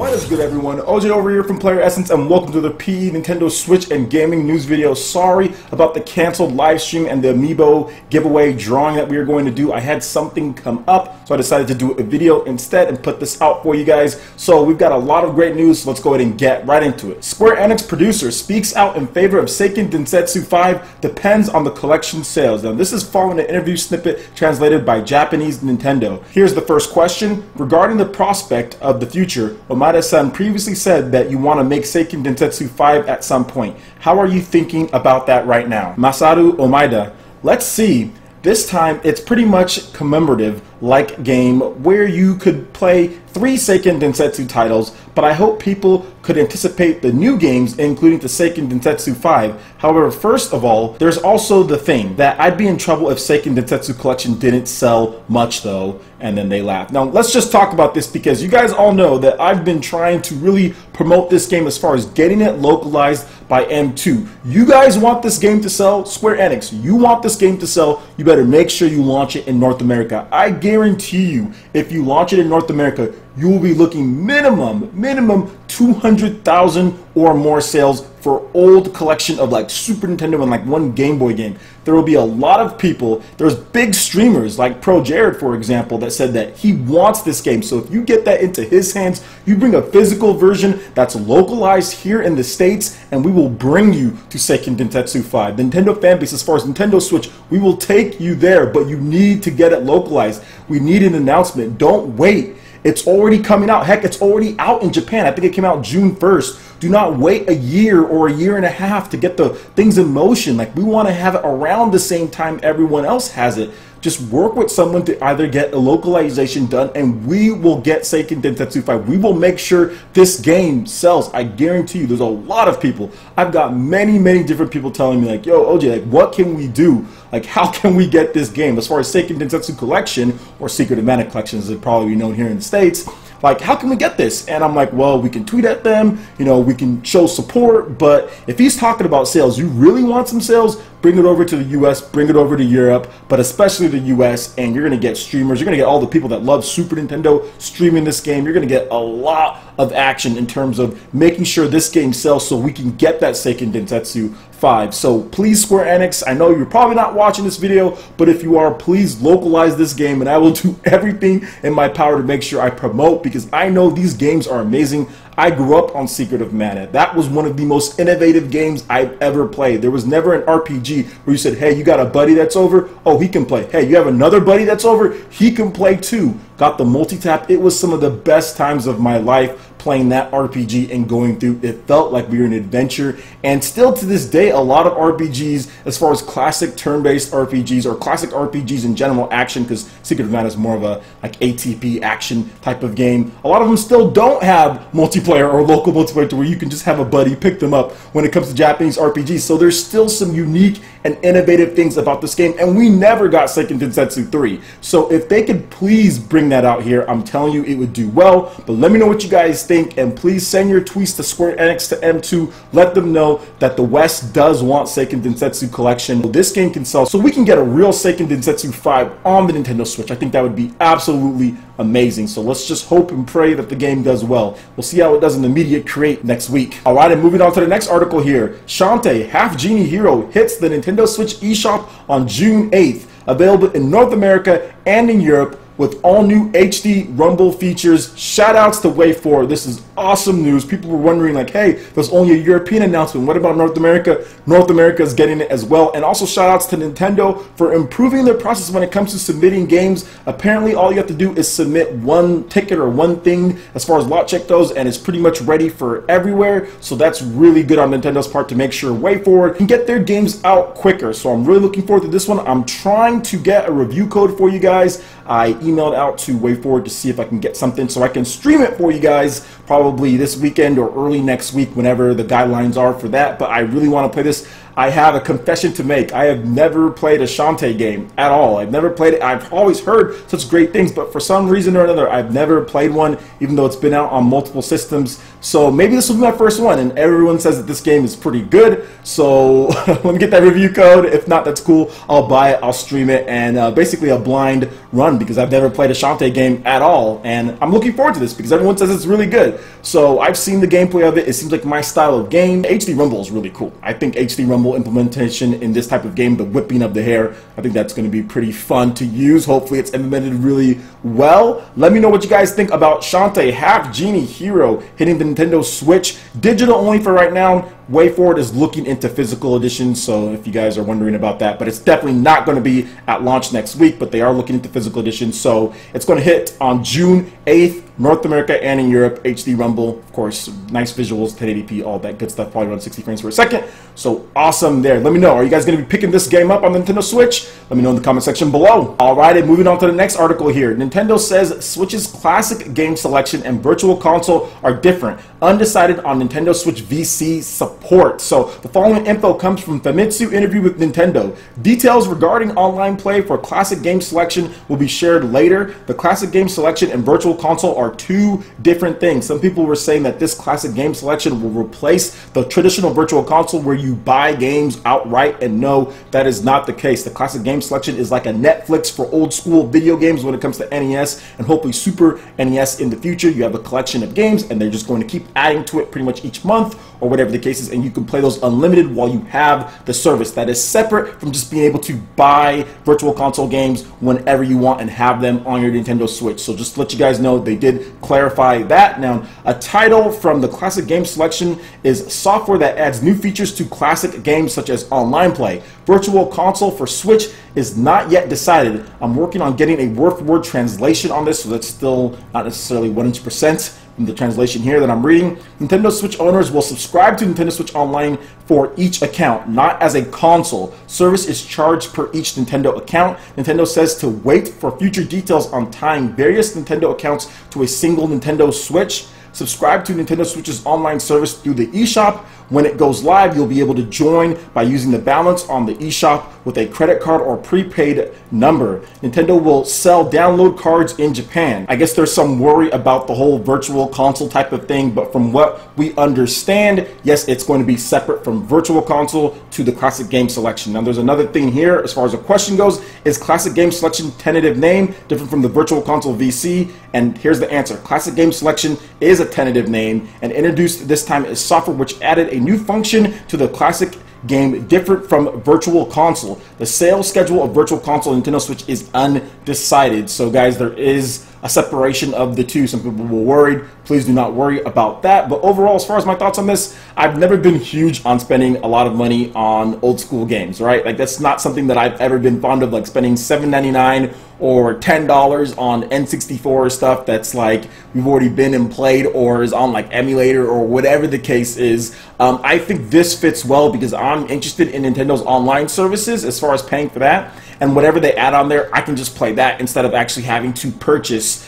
What is good, everyone? OJ over here from PlayerEssence, and welcome to the PE Nintendo Switch and Gaming News video. Sorry about the canceled live stream and the Amiibo giveaway drawing that we were going to do. I had something come up, so I decided to do a video instead and put this out for you guys. So we've got a lot of great news, so let's go ahead and get right into it. Square Enix producer speaks out in favor of Seikan Densetsu 5, depends on the collection sales. Now this is following an interview snippet translated by Japanese Nintendo. Here's the first question. Regarding the prospect of the future, Omada-san previously said that you want to make Seikan Densetsu 5 at some point. How are you thinking about that right now? Masaru Omaida. Let's see. This time it's pretty much commemorative like game where you could play 3 Seikan Densetsu titles, but I hope people could anticipate the new games, including the Seikan Densetsu 5. However, first of all, there's also the thing that I'd be in trouble if Seikan Densetsu Collection didn't sell much though, and then they laughed. Now let's just talk about this because you guys all know that I've been trying to really promote this game as far as getting it localized by M2. You guys want this game to sell? Square Enix, you want this game to sell, you better make sure you launch it in North America. I guarantee you, if you launch it in North America, you will be looking minimum 200,000 or more sales for old collection of like Super Nintendo and like one Game Boy game. There will be a lot of people. There's big streamers like Pro Jared, for example, that said that he wants this game. So if you get that into his hands, you bring a physical version that's localized here in the States, and we will bring you to Seikan Densetsu 5. The Nintendo fanbase, as far as Nintendo Switch, we will take you there, but you need to get it localized. We need an announcement. Don't wait. It's already coming out. Heck, it's already out in Japan. I think it came out June 1st. Do not wait a year or a year and a half to get the things in motion. Like, we want to have it around the same time everyone else has it. Just work with someone to either get a localization done, and we will get Seikan Densetsu 5. We will make sure this game sells. I guarantee you, there's a lot of people. I've got many different people telling me like, yo, OJ, like, what can we do? Like, how can we get this game? As far as Seikan Densetsu Collection, or Secret of Mana Collection as it probably be known here in the States, like, how can we get this? And I'm like, well, we can tweet at them, you know, we can show support, but if he's talking about sales, you really want some sales, bring it over to the US, bring it over to Europe, but especially the US, and you're going to get streamers, you're going to get all the people that love Super Nintendo streaming this game. You're going to get a lot of action in terms of making sure this game sells so we can get that Seikan Densetsu 5. So please, Square Enix, I know you're probably not watching this video, but if you are, please localize this game, and I will do everything in my power to make sure I promote, because I know these games are amazing. I grew up on Secret of Mana. That was one of the most innovative games I've ever played. There was never an RPG where you said, hey, you got a buddy that's over? Oh, he can play. Hey, you have another buddy that's over? He can play too. Got the multi-tap. It was some of the best times of my life playing that RPG and going through. It felt like we were in an adventure, and still to this day, a lot of RPGs, as far as classic turn-based RPGs or classic RPGs in general, action, because Secret of Mana is more of a like ATP action type of game, a lot of them still don't have multiplayer or local multiplayer to where you can just have a buddy pick them up when it comes to Japanese RPGs. So there's still some unique and innovative things about this game, and we never got Seikan Densetsu 3. So if they could please bring that out here, I'm telling you, it would do well. But let me know what you guys think, and please send your tweets to Square Enix to M2. Let them know that the West does want Seikan Densetsu Collection. This game can sell so we can get a real Seikan Densetsu 5 on the Nintendo Switch. I think that would be absolutely amazing. So let's just hope and pray that the game does well. We'll see how it does in the media create next week. Alright, and moving on to the next article here. Shantae, Half-Genie Hero, hits the Nintendo Switch eShop on June 8th. Available in North America and in Europe, with all new HD Rumble features. Shoutouts to Way4. This is awesome news. People were wondering like, hey, there's only a European announcement. What about North America? North America is getting it as well. And also shoutouts to Nintendo for improving their process when it comes to submitting games. Apparently all you have to do is submit one ticket or one thing as far as lot check goes, and it's pretty much ready for everywhere. So that's really good on Nintendo's part to make sure Way4 can get their games out quicker. So I'm really looking forward to this one. I'm trying to get a review code for you guys. I emailed out to Way4 to see if I can get something so I can stream it for you guys probably this weekend or early next week, whenever the guidelines are for that. But I really want to play this. I have a confession to make. I have never played a Shantae game at all. I've never played it. I've always heard such great things, but for some reason or another, I've never played one, even though it's been out on multiple systems. So maybe this will be my first one, and everyone says that this game is pretty good. So let me get that review code. If not, that's cool. I'll buy it, I'll stream it, and basically a blind run, because I've never played a Shantae game at all. And I'm looking forward to this because everyone says it's really good. So I've seen the gameplay of it. It seems like my style of game. HD Rumble is really cool. I think HD Rumble implementation in this type of game, the whipping of the hair, I think that's going to be pretty fun to use. Hopefully it's implemented really well. Let me know what you guys think about Shantae Half-Genie Hero hitting the Nintendo Switch. Digital only for right now. Way Forward is looking into physical editions, so if you guys are wondering about that, but it's definitely not going to be at launch next week, but they are looking into physical editions, so it's going to hit on June 8th, North America and in Europe. HD Rumble, of course, nice visuals, 1080p, all that good stuff, probably around 60 frames per second, so awesome there. Let me know, are you guys going to be picking this game up on the Nintendo Switch? Let me know in the comment section below. Alright, and moving on to the next article here. Nintendo says Switch's classic game selection and virtual console are different. Undecided on Nintendo Switch VC support. So the following info comes from Famitsu interview with Nintendo. Details regarding online play for classic game selection will be shared later. The classic game selection and virtual console are two different things. Some people were saying that this classic game selection will replace the traditional virtual console where you buy games outright, and no, that is not the case. The classic game selection is like a Netflix for old school video games when it comes to NES and hopefully Super NES in the future. You have a collection of games and they're just going to keep adding to it pretty much each month or whatever the case is, and you can play those unlimited while you have the service. That is separate from just being able to buy virtual console games whenever you want and have them on your Nintendo Switch. So just to let you guys know, they did clarify that. Now, a title from the classic game selection is software that adds new features to classic games such as online play. Virtual console for Switch is not yet decided. I'm working on getting a word-for-word translation on this, so that's still not necessarily 100% in the translation here that I'm reading. Nintendo Switch owners will subscribe to Nintendo Switch Online for each account, not as a console. Service is charged per each Nintendo account. Nintendo says to wait for future details on tying various Nintendo accounts to a single Nintendo Switch. Subscribe to Nintendo Switch's online service through the eShop. When it goes live, you'll be able to join by using the balance on the eShop with a credit card or prepaid number. Nintendo will sell download cards in Japan. I guess there's some worry about the whole virtual console type of thing, but from what we understand, yes, it's going to be separate from virtual console to the classic game selection. Now, there's another thing here as far as the question goes. Is classic game selection tentative name different from the virtual console VC? And here's the answer. Classic game selection is a tentative name, and introduced this time is software which added a new function to the classic game different from virtual console. The sales schedule of virtual console and Nintendo Switch is undecided. So guys, there is a separation of the two. Some people were worried. Please do not worry about that. But overall, as far as my thoughts on this, I've never been huge on spending a lot of money on old school games, right? Like, that's not something that I've ever been fond of, like spending $7.99 or $10 on N64 stuff that's like we've already been and played or is on like emulator or whatever the case is. I think this fits well because I'm interested in Nintendo's online services as far as paying for that, and whatever they add on there, I can just play that instead of actually having to purchase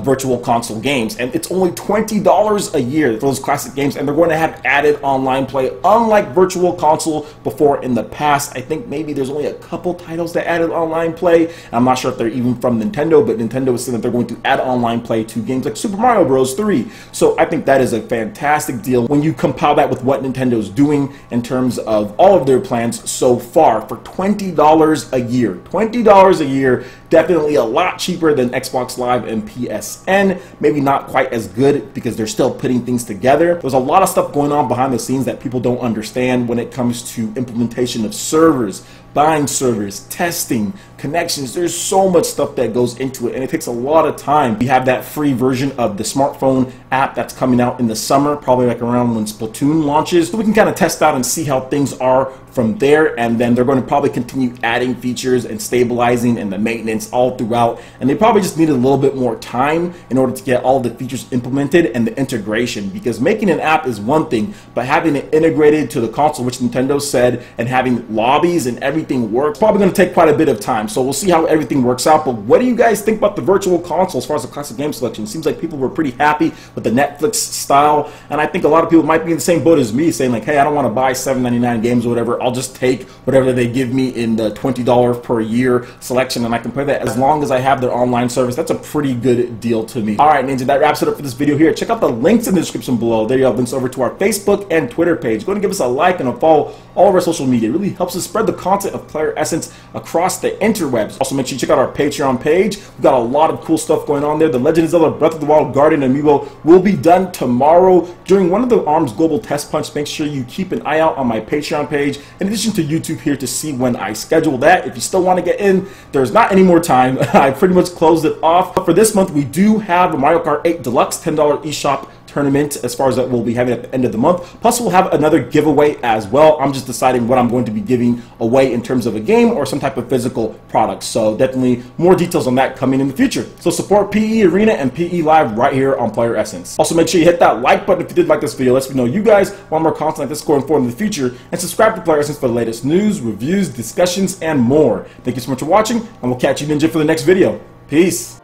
virtual console games. And it's only $20 a year for those classic games, and they're going to have added online play, unlike virtual console before in the past. I think maybe there's only a couple titles that added online play. I'm not sure if they're even from Nintendo, but Nintendo is saying that they're going to add online play to games like Super Mario Bros. 3. So I think that is a fantastic deal when you compile that with what Nintendo is doing in terms of all of their plans so far for $20 a year. $20 a year, definitely a lot cheaper than Xbox Live and PSN. Maybe not quite as good because they're still putting things together. There's a lot of stuff going on behind the scenes that people don't understand when it comes to implementation of servers, buying servers, testing, connections. There's so much stuff that goes into it, and it takes a lot of time. We have that free version of the smartphone app that's coming out in the summer, probably like around when Splatoon launches. So we can kind of test out and see how things are from there, and then they're going to probably continue adding features and stabilizing and the maintenance all throughout, and they probably just needed a little bit more time in order to get all the features implemented and the integration, because making an app is one thing, but having it integrated to the console, which Nintendo said, and having lobbies and everything everything works. Probably going to take quite a bit of time, so we'll see how everything works out. But what do you guys think about the virtual console as far as the classic game selection? It seems like people were pretty happy with the Netflix style, and I think a lot of people might be in the same boat as me, saying like, hey, I don't want to buy $7.99 games or whatever. I'll just take whatever they give me in the $20 per year selection, and I can play that as long as I have their online service. That's a pretty good deal to me. All right, Ninja, that wraps it up for this video here. Check out the links in the description below. There you have links over to our Facebook and Twitter page. Go and give us a like and a follow all of our social media. It really helps us spread the content of PlayerEssence across the interwebs. Also, make sure you check out our Patreon page. We've got a lot of cool stuff going on there. The Legend of Zelda Breath of the Wild Guardian Amiibo will be done tomorrow during one of the ARMS Global Test Punch. Make sure you keep an eye out on my Patreon page, in addition to YouTube here, to see when I schedule that. If you still want to get in, there's not any more time. I pretty much closed it off. But for this month, we do have a Mario Kart 8 Deluxe $10 eShop tournament as far as that we'll be having at the end of the month. Plus, we'll have another giveaway as well. I'm just deciding what I'm going to be giving away in terms of a game or some type of physical product. So definitely more details on that coming in the future. So support PE Arena and PE Live right here on PlayerEssence. Also, make sure you hit that like button if you did like this video. Let me know you guys want more content like this going forward in the future, and subscribe to PlayerEssence for the latest news, reviews, discussions, and more. Thank you so much for watching, and we'll catch you, Ninja, for the next video. Peace.